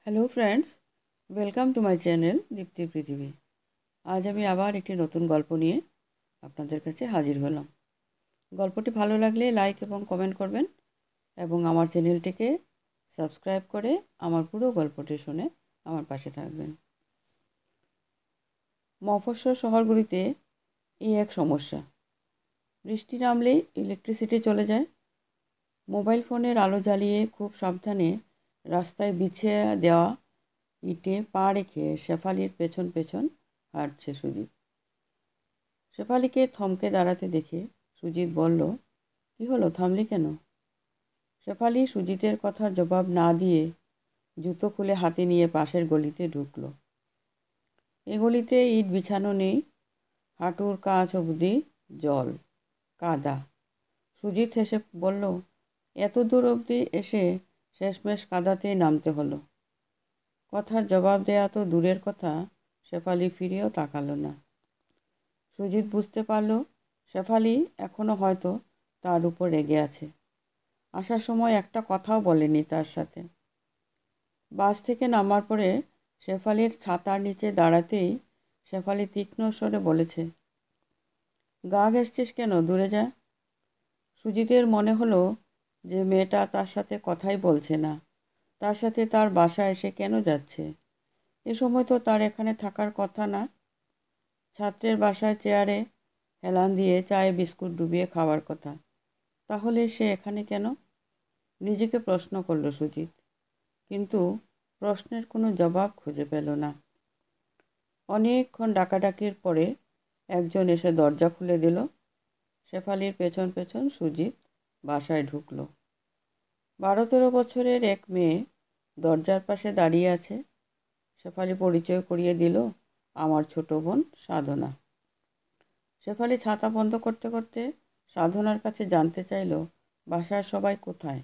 Hello friends, welcome to my channel দীপ্তির পৃথিবী। আজ আমি আবার একটি নতুন গল্প নিয়ে আপনাদের কাছে হাজির হলাম। গল্পটি ভালো লাগলে লাইক এবং কমেন্ট করবেন এবং আমার চ্যানেলটিকে সাবস্ক্রাইব করে আমার পুরো গল্পটি শুনে আমার পাশে থাকবেন। মফস্বল শহরগুলিতে এই এক সমস্যা। বৃষ্টি নামলেই ইলেকট্রিসিটি চলে যায়। মোবাইল ফোনের আলো জ্বালিয়ে খুব সাবধানে রাস্তায় বিছিয়ে দেওয়া ইটে পা রেখে শেফালির পেছন পেছন হাঁটছে সুজিত। শেফালিকে থমকে দাঁড়াতে দেখে সুজিত বলল, কি হলো, থামলি কেন? শেফালি সুজিতের কথার জবাব না দিয়ে জুতো খুলে হাতে নিয়ে পাশের গলিতে ঢুকলো। এ গলিতে ইট বিছানো নেই, হাঁটুর কাছ অবধি জল, কাদা। সুজিত হেসে বলল, এত দূর অবধি এসে শেষমেশ কাদাতেই নামতে হলো। কথার জবাব দেয়া তো দূরের কথা, শেফালি ফিরেও তাকালো না। সুজিত বুঝতে পারল শেফালি এখনও হয়তো তার উপর রেগে আছে। আসার সময় একটা কথাও বলেনি তার সাথে। বাস থেকে নামার পরে শেফালির ছাতার নিচে দাঁড়াতেই শেফালি তীক্ষ্ণ স্বরে বলেছে, গা ঘেঁষছিস কেন, দূরে যা। সুজিতের মনে হলো যে মেয়েটা তার সাথে কথাই বলছে না, তার সাথে তার বাসায় এসে কেন যাচ্ছে। এ সময় তো তার এখানে থাকার কথা না। ছাত্রের বাসায় চেয়ারে হেলান দিয়ে চায়ে বিস্কুট ডুবিয়ে খাওয়ার কথা। তাহলে সে এখানে কেন? নিজেকে প্রশ্ন করল সুজিত, কিন্তু প্রশ্নের কোনো জবাব খুঁজে পেল না। অনেকক্ষণ ডাকাডাকির পরে একজন এসে দরজা খুলে দিল। শেফালির পেছন পেছন সুজিত বাসায় ঢুকল। 12-13 বছরের এক মেয়ে দরজার পাশে দাঁড়িয়ে আছে। শেফালি পরিচয় করিয়ে দিল, আমার ছোট বোন সাধনা। শেফালি ছাতা বন্ধ করতে করতে সাধনার কাছে জানতে চাইল, বাসার সবাই কোথায়।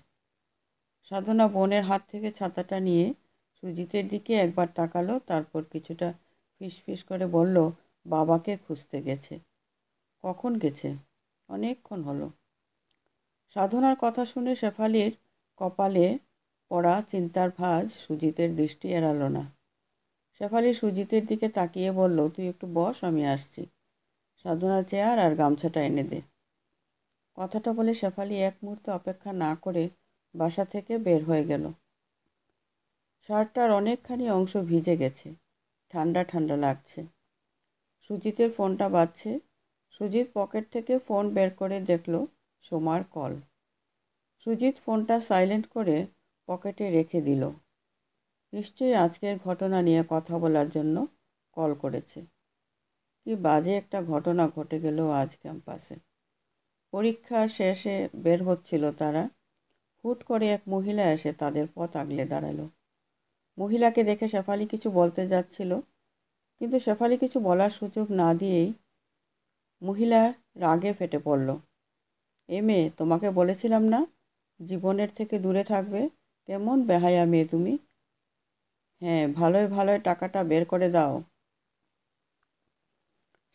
সাধনা বোনের হাত থেকে ছাতাটা নিয়ে সুজিতের দিকে একবার তাকালো, তারপর কিছুটা ফিসফিস করে বলল, বাবাকে খুঁজতে গেছে। কখন গেছে? অনেকক্ষণ হলো। সাধনার কথা শুনে শেফালির কপালে পড়া চিন্তার ভাঁজ সুজিতের দৃষ্টি এড়ালো না। শেফালি সুজিতের দিকে তাকিয়ে বলল, তুই একটু বস, আমি আসছি। সাধনা চেয়ার আর গামছাটা এনে দে। কথাটা বলে শেফালি এক মুহূর্তে অপেক্ষা না করে বাসা থেকে বের হয়ে গেল। শার্টটার অনেকখানি অংশ ভিজে গেছে, ঠান্ডা ঠান্ডা লাগছে। সুজিতের ফোনটা বাজছে। সুজিত পকেট থেকে ফোন বের করে দেখল সোমার কল। সুজিত ফোনটা সাইলেন্ট করে পকেটে রেখে দিল। নিশ্চয়ই আজকের ঘটনা নিয়ে কথা বলার জন্য কল করেছে। কি বাজে একটা ঘটনা ঘটে গেল আজ ক্যাম্পাসে। পরীক্ষা শেষে বের হচ্ছিল তারা, হুট করে এক মহিলা এসে তাদের পথ আগলে দাঁড়ালো। মহিলাকে দেখে শেফালি কিছু বলতে যাচ্ছিল, কিন্তু শেফালি কিছু বলার সুযোগ না দিয়েই মহিলা রাগে ফেটে পড়ল। এ মেয়ে, তোমাকে বলেছিলাম না জীবনের থেকে দূরে থাকবে? কেমন বেহায়া মেয়ে তুমি! হ্যাঁ, ভালোই ভালোই টাকাটা বের করে দাও।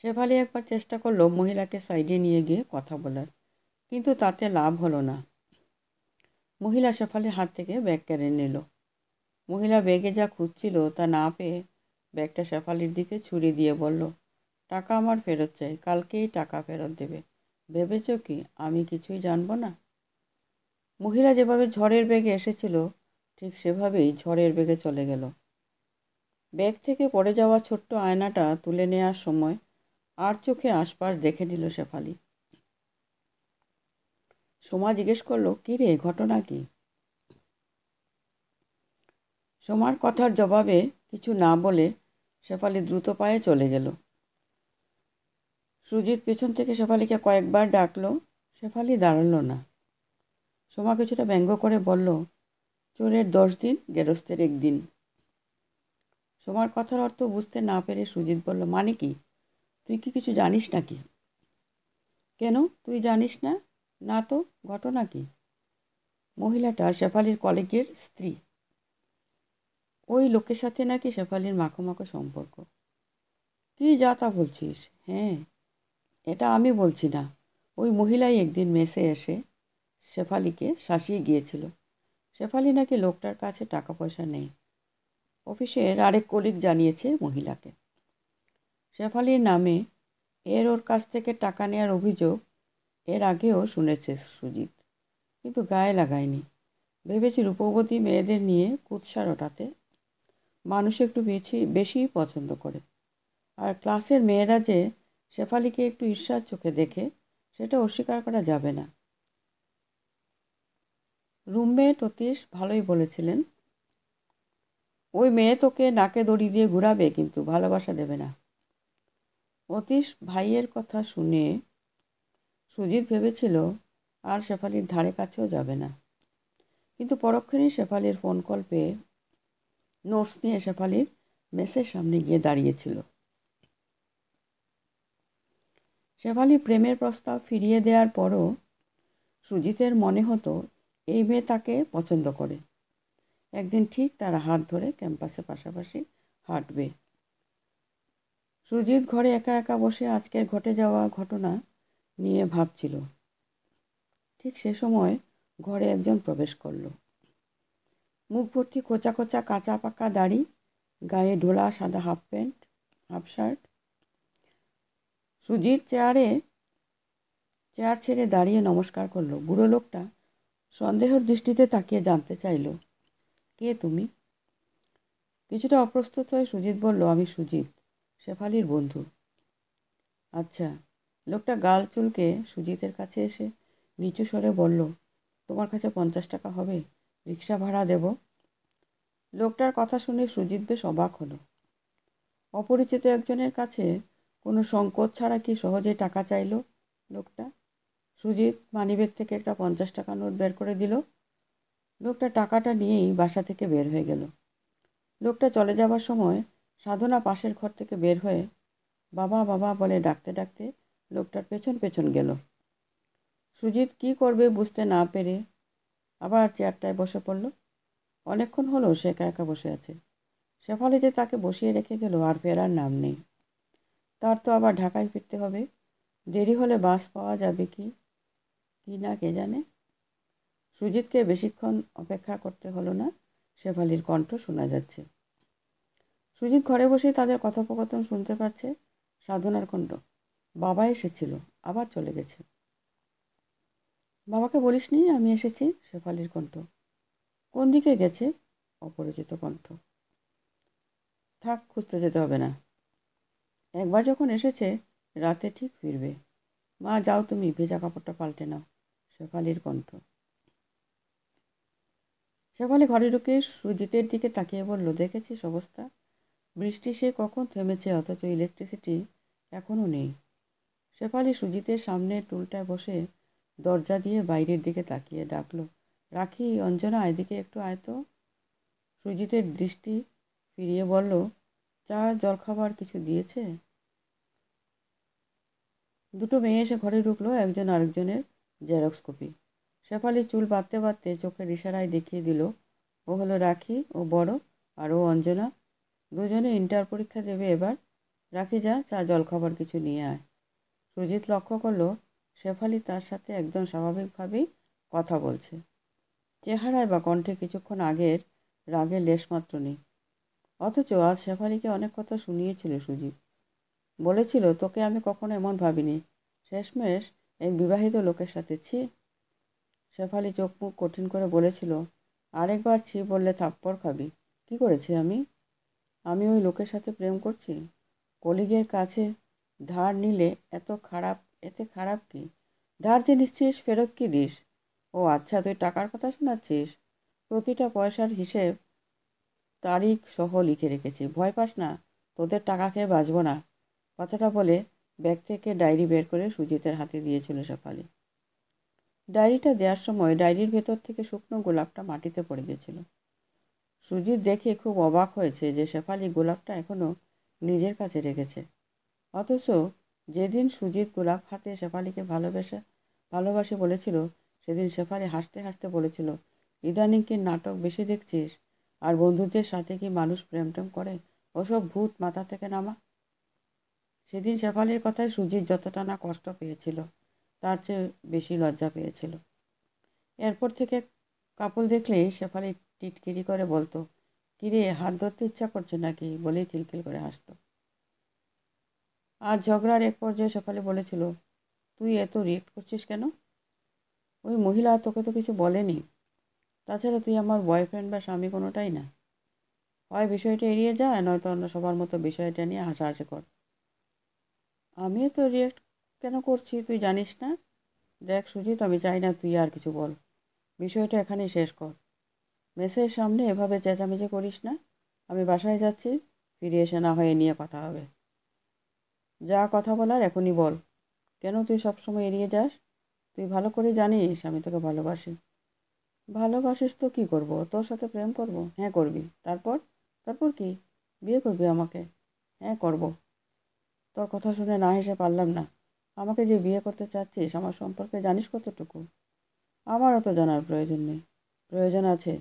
শেফালি একবার চেষ্টা করলো মহিলাকে সাইডে নিয়ে গিয়ে কথা বলার, কিন্তু তাতে লাভ হলো না। মহিলা শেফালির হাত থেকে ব্যাগ কেড়ে নিল। মহিলা ব্যাগে যা খুঁজছিল তা না পেয়ে ব্যাগটা শেফালির দিকে ছুরি দিয়ে বলল, টাকা আমার ফেরত চাই, কালকেই টাকা ফেরত দেবে। ভেবেছ কি আমি কিছুই জানবো না? মহিলা যেভাবে ঝড়ের বেগে এসেছিল ঠিক সেভাবেই ঝড়ের বেগে চলে গেল। ব্যাগ থেকে পড়ে যাওয়া ছোট্ট আয়নাটা তুলে নেওয়ার সময় আর চোখে আশপাশ দেখে নিল শেফালি। সোমা জিজ্ঞেস করলো, কী রে, ঘটনা কি? সোমার কথার জবাবে কিছু না বলে শেফালি দ্রুত পায়ে চলে গেল। সুজিত পেছন থেকে শেফালিকে কয়েকবার ডাকলো, শেফালি দাঁড়ালো না। সোমা কিছুটা ব্যঙ্গ করে বলল, চোরের 10 দিন, গেরস্তের 1 দিন। সোমার কথার অর্থ বুঝতে না পেরে সুজিত বলল, মানে কি? তুই কি কিছু জানিস নাকি? কেন, তুই জানিস না? না তো, ঘটনা কি? মহিলাটা শেফালির কলিগের স্ত্রী। ওই লোকের সাথে নাকি শেফালির মাখো মাখো সম্পর্ক। কি যা তা বলছিস? হ্যাঁ, এটা আমি বলছি না। ওই মহিলাই একদিন মেসে এসে শেফালিকে শাসিয়ে গিয়েছিল। শেফালি নাকি লোকটার কাছে টাকা পয়সা নেই। অফিসের আরেক কলিগ জানিয়েছে মহিলাকে। শেফালির নামে ওর কাছ থেকে টাকা নেওয়ার অভিযোগ এর আগেও শুনেছে সুজিত, কিন্তু গায়ে লাগায়নি। ভেবেছি রূপবতী মেয়েদের নিয়ে কুৎসা রটাতে মানুষ একটু বেশি পছন্দ করে। আর ক্লাসের মেয়েরা যে শেফালিকে একটু ঈর্ষার চোখে দেখে, সেটা অস্বীকার করা যাবে না। রুমমেট অতীশ ভালোই বলেছিলেন, ওই মেয়ে তোকে নাকে দড়ি দিয়ে ঘুরাবে, কিন্তু ভালোবাসা দেবে না। অতীশ ভাইয়ের কথা শুনে সুজিত ভেবেছিল আর শেফালির ধারে কাছেও যাবে না। কিন্তু পরক্ষণেই শেফালির ফোন কল পেয়ে নোটস নিয়ে শেফালির মেসের সামনে গিয়ে দাঁড়িয়েছিল। শেফালি প্রেমের প্রস্তাব ফিরিয়ে দেওয়ার পরও সুজিতের মনে হতো এই মেয়ে তাকে পছন্দ করে। একদিন ঠিক তারা হাত ধরে ক্যাম্পাসে পাশাপাশি হাঁটবে। সুজিত ঘরে একা একা বসে আজকের ঘটে যাওয়া ঘটনা নিয়ে ভাবছিল। ঠিক সে সময় ঘরে একজন প্রবেশ করল। মুখ ভর্তি কোচা কোচা কাঁচা পাকা দাড়ি, গায়ে ঢোলা সাদা half pant, half shirt. Sujit chair ছেড়ে দাঁড়িয়ে নমস্কার করলো। বুড়ো লোকটা সন্দেহের দৃষ্টিতে তাকিয়ে জানতে চাইল, কে তুমি? কিছুটা অপ্রস্তুত হয়ে সুজিত বলল, আমি সুজিত, শেফালির বন্ধু। আচ্ছা। লোকটা গাল চুলকে সুজিতের কাছে এসে নিচু স্বরে বলল, তোমার কাছে 50 টাকা হবে? রিক্সা ভাড়া দেব। লোকটার কথা শুনে সুজিত বেশ অবাক হলো। অপরিচিত একজনের কাছে কোনো সংকোচ ছাড়া কি সহজে টাকা চাইল লোকটা? সুজিত মানিব্যাগ থেকে একটা 50 টাকা নোট বের করে দিল। লোকটা টাকাটা নিয়েই বাসা থেকে বের হয়ে গেল। লোকটা চলে যাবার সময় সাধনা পাশের ঘর থেকে বের হয়ে বাবা বাবা বলে ডাকতে ডাকতে লোকটার পেছন পেছন গেল। সুজিত কি করবে বুঝতে না পেরে আবার চেয়ারটায় বসে পড়ল। অনেকক্ষণ হলো সে একা একা বসে আছে। শেফালি যে তাকে বসিয়ে রেখে গেল আর ফেরার নাম নেই। তার তো আবার ঢাকায় ফিরতে হবে। দেরি হলে বাস পাওয়া যাবে কি না কে জানে। সুজিতকে বেশিক্ষণ অপেক্ষা করতে হলো না। শেফালির কণ্ঠ শোনা যাচ্ছে। সুজিত ঘরে বসেই তাদের কথোপকথন শুনতে পাচ্ছে। সাধনার কণ্ঠ, বাবা এসেছিল, আবার চলে গেছে। বাবাকে বলিসনি আমি এসেছি? শেফালির কণ্ঠ। কোন দিকে গেছে? অপরিচিত কণ্ঠ। থাক, খুঁজতে যেতে হবে না। একবার যখন এসেছে রাতে ঠিক ফিরবে। মা যাও, তুমি ভেজা কাপড়টা পাল্টে নাও। শেফালির কণ্ঠ। শেফালি ঘরে ঢুকে সুজিতের দিকে তাকিয়ে বলল, দেখেছিস অবস্থা? বৃষ্টি সে কখন থেমেছে, অথচ ইলেকট্রিসিটি এখনও নেই। শেফালি সুজিতের সামনে টুলটায় বসে দরজা দিয়ে বাইরের দিকে তাকিয়ে ডাকল, রাখি, অঞ্জনা, এদিকে একটু আয় তো। সুজিতের দৃষ্টি ফিরিয়ে বলল, চা জলখাবার কিছু দিয়েছে? দুটো মেয়ে এসে ঘরে ঢুকলো, একজন আরেকজনের জেরক্স কপি। শেফালি চুল বাঁধতে বাঁধতে চোখের ইশারায় দেখিয়ে দিল, ও হলো রাখি, ও বড়, আর ও অঞ্জনা। দুজনে ইন্টার পরীক্ষা দেবে এবার। রাখি, যা চা জলখাবার কিছু নিয়ে আয়। সুজিত লক্ষ্য করলো শেফালি তার সাথে একদম স্বাভাবিকভাবেই কথা বলছে। চেহারায় বা কণ্ঠে কিছুক্ষণ আগের রাগের লেশমাত্র নেই। অথচ আজ শেফালিকে অনেক কথা শুনিয়েছিল সুজিত। বলেছিল, তোকে আমি কখনো এমন ভাবিনি, শেষমেশ এক বিবাহিত লোকের সাথে। ছি। শেফালি চোখ মুখ কঠিন করে বলেছিল, আরেকবার ছি বললে থাপ্পড় খাবি। কি করেছি আমি? আমি ওই লোকের সাথে প্রেম করছি? কলিগের কাছে ধার নিলে এতে খারাপ কি? ধার যে নিচ্ছিস, ফেরত কি দিস? ও আচ্ছা, তুই টাকার কথা শোনাচ্ছিস? প্রতিটা পয়সার হিসেব তারিখ সহ লিখে রেখেছি। ভয় পাস না, তোদের টাকা খেয়ে বাঁচব না। কথাটা বলে ব্যাগ থেকে ডায়েরি বের করে সুজিতের হাতে দিয়েছিল শেফালি। ডায়েরিটা দেওয়ার সময় ডায়েরির ভেতর থেকে শুকনো গোলাপটা মাটিতে পড়ে গেছিল। সুজিত দেখে খুব অবাক হয়েছে যে শেফালি গোলাপটা এখনও নিজের কাছে রেখেছে। অথচ যেদিন সুজিত গোলাপ হাতে শেফালিকে ভালোবাসে বলেছিল, সেদিন শেফালি হাসতে হাসতে বলেছিল, ইদানিং কি নাটক বেশি দেখছিস? আর বন্ধুদের সাথে কি মানুষ প্রেম টেম করে? ওসব ভূত মাথা থেকে নামা। সেদিন শেফালির কথায় সুজিত যতটা না কষ্ট পেয়েছিল, তার চেয়ে বেশি লজ্জা পেয়েছিল। এরপর থেকে কাপল দেখলেই শেফালি টিটকিরি করে বলতো, কিরে, হাত ধরতে ইচ্ছা করছে নাকি বলেই খিলখিল করে হাসত। আজ ঝগড়ার এক পর্যায়ে শেফালি বলেছিল, তুই এত রিয়েক্ট করছিস কেন? ওই মহিলা তোকে তো কিছু বলেনি। তাছাড়া তুই আমার বয়ফ্রেন্ড বা স্বামী কোনোটাই না। হয় বিষয়টা এড়িয়ে যা, নয়তো অন্য সবার মতো বিষয়টা নিয়ে হাসাহাসি কর। আমিও তো রিয়েক্ট কেন করছি তুই জানিস না? দেখ সুজিত, আমি চাই না তুই আর কিছু বল। বিষয়টা এখানেই শেষ কর। মেসের সামনে এভাবে চেঁচামেচি করিস না। আমি বাসায় যাচ্ছি, ফিরে এসে না হয় এ নিয়ে কথা হবে। যা কথা বলার এখনই বল। কেন তুই সবসময় এড়িয়ে যাস? তুই ভালো করে জানিস আমি তোকে ভালোবাসি। ভালোবাসিস তো কী করব? তোর সাথে প্রেম করব? হ্যাঁ করবি। তারপর? তারপর কি? বিয়ে করবি আমাকে? হ্যাঁ করব। তোর কথা শুনে না হেসে পারলাম না। আমাকে যে বিয়ে করতে চাচ্ছিস আমার সম্পর্কে জানিস কতটুকু? আমারও তো জানার প্রয়োজন নেই। প্রয়োজন আছে।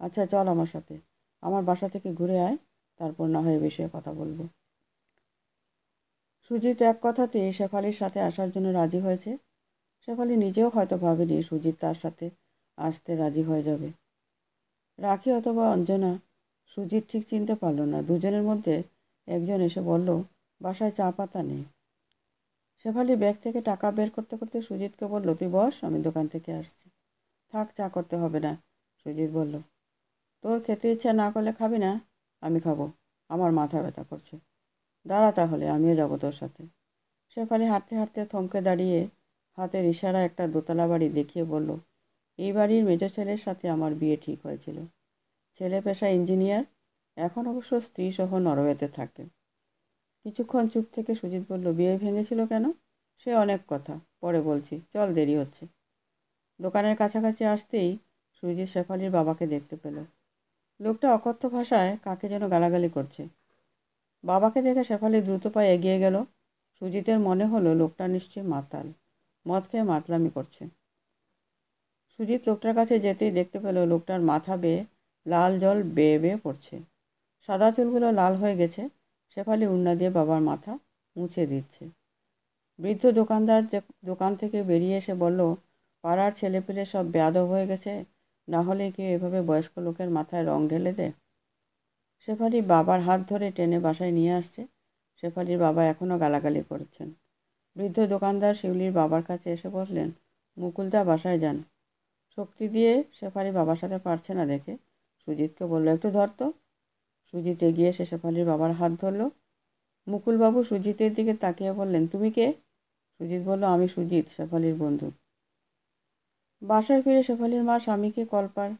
আচ্ছা চল আমার সাথে। আমার বাসা থেকে ঘুরে আয়, তারপর না হয় এ বিষয়ে কথা বলবো। সুজিত এক কথাতেই শেফালির সাথে আসার জন্য রাজি হয়েছে। শেফালি নিজেও হয়তো ভাবেনি সুজিত তার সাথে আসতে রাজি হয়ে যাবে। রাখি অথবা অঞ্জনা, সুজিত ঠিক চিনতে পারল না। দুজনের মধ্যে একজন এসে বলল, বাসায় চা পাতা নেই। শেফালি ব্যাগ থেকে টাকা বের করতে করতে সুজিতকে বলল, তুই বস, আমি দোকান থেকে আসছি। থাক, চা করতে হবে না, সুজিত বলল। তোর খেতে ইচ্ছা না করলে খাবি না? আমি খাবো। আমার মাথা ব্যথা করছে। দাঁড়া তাহলে, আমিও যাবো তোর সাথে। শেফালি হাঁটতে হাঁটতে থমকে দাঁড়িয়ে হাতের ইশারা একটা দোতলা বাড়ি দেখিয়ে বলল, এই বাড়ির মেজো ছেলের সাথে আমার বিয়ে ঠিক হয়েছিল। ছেলে পেশা ইঞ্জিনিয়ার, এখন অবশ্য স্ত্রী সহ নরওয়েতে থাকে। কিছুক্ষণ চুপ থেকে সুজিত বলল, বিয়ে ভেঙেছিল কেন? সে অনেক কথা, পরে বলছি, চল দেরি হচ্ছে। দোকানের কাছাকাছি আসতেই সুজিত শেফালির বাবাকে দেখতে পেল। লোকটা অকথ্য ভাষায় কাকে যেন গালাগালি করছে। বাবাকে দেখে শেফালি দ্রুত পায়ে এগিয়ে গেল। সুজিতের মনে হলো লোকটা নিশ্চয়ই মাতাল, মদ খেয়ে মাতলামি করছে। সুজিত লোকটার কাছে যেতেই দেখতে পেল লোকটার মাথা বেয়ে লাল জল বেয়ে বেয়ে পড়ছে। সাদা চুলগুলো লাল হয়ে গেছে। শেফালি উন্না দিয়ে বাবার মাথা মুছে দিচ্ছে। বৃদ্ধ দোকানদার দোকান থেকে বেরিয়ে এসে বলল, পাড়ার ছেলেপেলে সব বেয়াদব হয়ে গেছে, না হলে কেউ এভাবে বয়স্ক লোকের মাথায় রং ঢেলে দেয়। শেফালি বাবার হাত ধরে টেনে বাসায় নিয়ে আসছে। শেফালির বাবা এখনও গালাগালি করছেন। বৃদ্ধ দোকানদার শিউলির বাবার কাছে এসে বললেন, মুকুলদা বাসায় যান। শক্তি দিয়ে শেফালি বাবার সাথে পারছে না দেখে সুজিতকে বলল, একটু ধর তো। সুজিত এগিয়ে এসে শেফালির বাবার হাত ধরল। মুকুলবাবু সুজিতের দিকে তাকিয়ে বললেন, তুমি কে? সুজিত বলল, আমি সুজিত, শেফালির বন্ধু। বাসায় ফিরে শেফালির মা স্বামীকে কলপার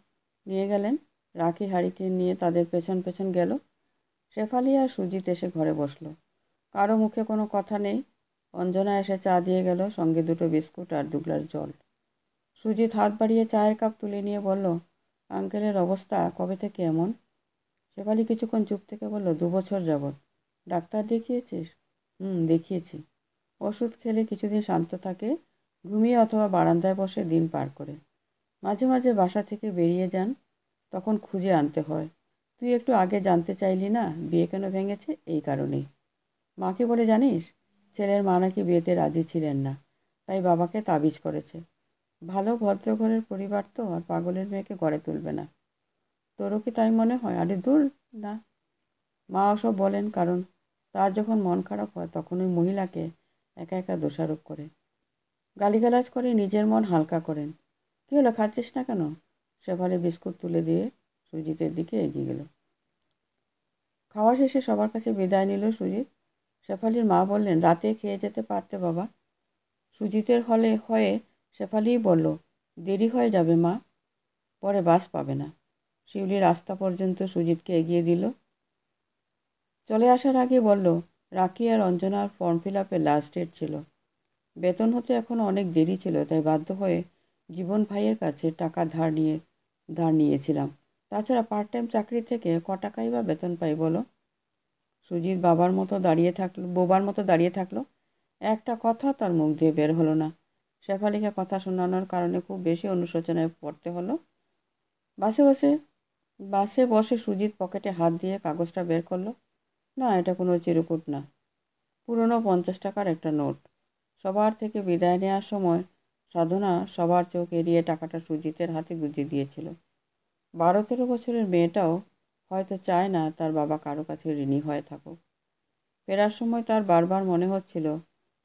নিয়ে গেলেন। রাখি হারিকেন নিয়ে তাদের পেছন পেছন গেল। শেফালি আর সুজিত এসে ঘরে বসলো। কারো মুখে কোনো কথা নেই। অঞ্জনা এসে চা দিয়ে গেল, সঙ্গে দুটো বিস্কুট আর 2 গ্লাস জল। সুজিত হাত বাড়িয়ে চায়ের কাপ তুলে নিয়ে বলল, আঙ্কেলের অবস্থা কবে থেকে এমন? শেফালি কিছুক্ষণ চুপ থেকে বলল, 2 বছর যাবৎ। ডাক্তার দেখিয়েছিস? দেখিয়েছি। ওষুধ খেলে কিছুদিন শান্ত থাকে, ঘুমিয়ে অথবা বারান্দায় বসে দিন পার করে। মাঝে মাঝে বাসা থেকে বেরিয়ে যান, তখন খুঁজে আনতে হয়। তুই একটু আগে জানতে চাইলি না বিয়ে কেন ভেঙেছে? এই কারণেই। মাকে বলে জানিস, ছেলের মা নাকি বিয়েতে রাজি ছিলেন না, তাই বাবাকে তাবিজ করেছে। ভালো ভদ্রঘরের পরিবার তো আর পাগলের মেয়েকে গড়ে তুলবে না। তোরও কি তাই মনে হয়? আরে দূর না। মা ওসব বলেন কারণ তার যখন মন খারাপ হয় তখন ওই মহিলাকে একা একা দোষারোপ করে, গালিগালাজ করে নিজের মন হালকা করেন। কী হলো, খাচ্ছিস না কেন? শেফালি বিস্কুট তুলে দিয়ে সুজিতের দিকে এগিয়ে গেল। খাওয়া শেষে সবার কাছে বিদায় নিল সুজিত। শেফালির মা বললেন, রাতে খেয়ে যেতে পারতে বাবা। সুজিতের হলে হয়ে শেফালিই বলল, দেরি হয়ে যাবে মা, পরে বাস পাবে না। শিউলি রাস্তা পর্যন্ত সুজিতকে এগিয়ে দিল। চলে আসার আগে বলল, রাখি আর অঞ্জনার ফর্ম ফিল আপের লাস্ট ডেট ছিল। বেতন হতে এখনও অনেক দেরি ছিল, তাই বাধ্য হয়ে জীবন ভাইয়ের কাছে টাকা ধার নিয়েছিলাম। তাছাড়া পার্ট টাইম চাকরি থেকে ক টাকাই বা বেতন পাই বলো? সুজিত বোবার মতো দাঁড়িয়ে থাকলো। একটা কথা তার মুখ দিয়ে বের হলো না। শেফালিকে কথা শোনানোর কারণে খুব বেশি অনুশোচনায় পড়তে হলো। বাসে বসে বাসে বসে সুজিত পকেটে হাত দিয়ে কাগজটা বের করলো। না, এটা কোনো চিরকুট না, পুরনো 50 টাকার একটা নোট। সবার থেকে বিদায় নেওয়ার সময় সাধনা সবার চোখ এড়িয়ে টাকাটা সুজিতের হাতে গুঁজে দিয়েছিল। 12-13 বছরের মেয়েটাও হয়তো চায় না তার বাবা কারো কাছে ঋণী হয়ে থাকুক। ফেরার সময় তার বারবার মনে হচ্ছিল,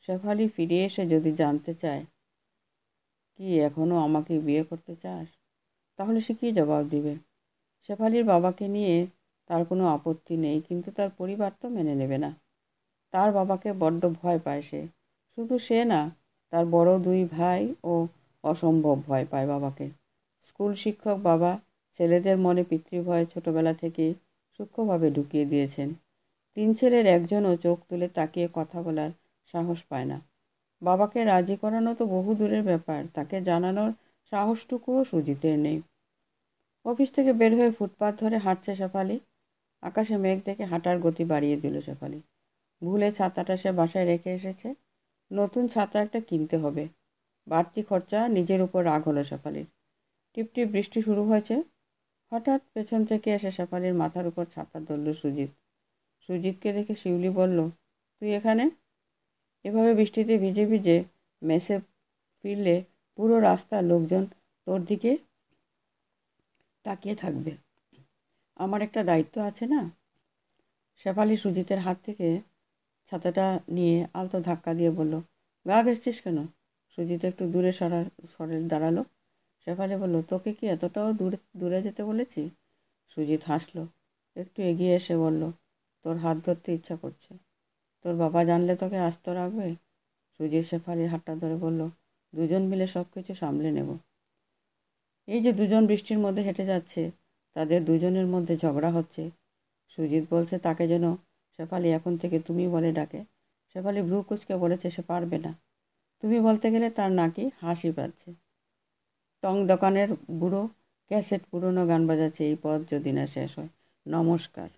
শেফালি ফিরে এসে যদি জানতে চায়, কি এখনও আমাকে বিয়ে করতে চাস, তাহলে সে কী জবাব দিবে? শেফালির বাবাকে নিয়ে তার কোনো আপত্তি নেই, কিন্তু তার পরিবার তো মেনে নেবে না। তার বাবাকে বড্ড ভয় পায় সে। শুধু সে না, তার বড় দুই ভাই ও অসম্ভব ভয় পায় বাবাকে। স্কুল শিক্ষক বাবা ছেলেদের মনে পিতৃভয় ছোটবেলা থেকে সূক্ষ্মভাবে ঢুকিয়ে দিয়েছেন। তিন ছেলের একজনও চোখ তুলে তাকিয়ে কথা বলার সাহস পায় না। বাবাকে রাজি করানো তো বহু দূরের ব্যাপার, তাকে জানানোর সাহসটুকুও সুজিতের নেই। অফিস থেকে বের হয়ে ফুটপাত ধরে হাঁটছে শেফালি। আকাশে মেঘ দেখে হাঁটার গতি বাড়িয়ে দিল শেফালি। ভুলে ছাতাটা সে বাসায় রেখে এসেছে। নতুন ছাতা একটা কিনতে হবে। বাড়তি খরচা, নিজের উপর রাগ হলো শেফালির। টিপটিপ বৃষ্টি শুরু হয়েছে। হঠাৎ পেছন থেকে এসে শেফালির মাথার উপর ছাতা ধরল সুজিত। সুজিতকে দেখে শিউলি বলল, তুই এখানে? এভাবে বৃষ্টিতে ভিজে ভিজে মেসে ফিরলে পুরো রাস্তার লোকজন তোর দিকে তাকিয়ে থাকবে। আমার একটা দায়িত্ব আছে না? শেফালি সুজিতের হাত থেকে ছাতাটা নিয়ে আলতো ধাক্কা দিয়ে বলল, গা ঘেঁষছিস কেন? সুজিত একটু দূরে সরে দাঁড়ালো। শেফালি বলল, তোকে কি এতটাও দূরে দূরে যেতে বলেছি? সুজিত হাসলো। একটু এগিয়ে এসে বলল, তোর হাত ধরতে ইচ্ছা করছে। তোর বাবা জানলে তোকে আস্ত রাখবে? সুজিত শেফালির হাতটা ধরে বলল, দুজন মিলে সব কিছু সামলে নেব। এই যে দুজন বৃষ্টির মধ্যে হেঁটে যাচ্ছে, তাদের দুজনের মধ্যে ঝগড়া হচ্ছে। সুজিত বলছে তাকে যেন শেফালি এখন থেকে তুমি বলে ডাকে। শেফালি ভ্রু কুঁচকে বলেছে সে পারবে না। তুমি বলতে গেলে তার নাকি হাসি পাচ্ছে। টং দোকানের বুড়ো ক্যাসেট পুরনো গান বাজাচ্ছে, এই পথ যদি না শেষ হয়। নমস্কার।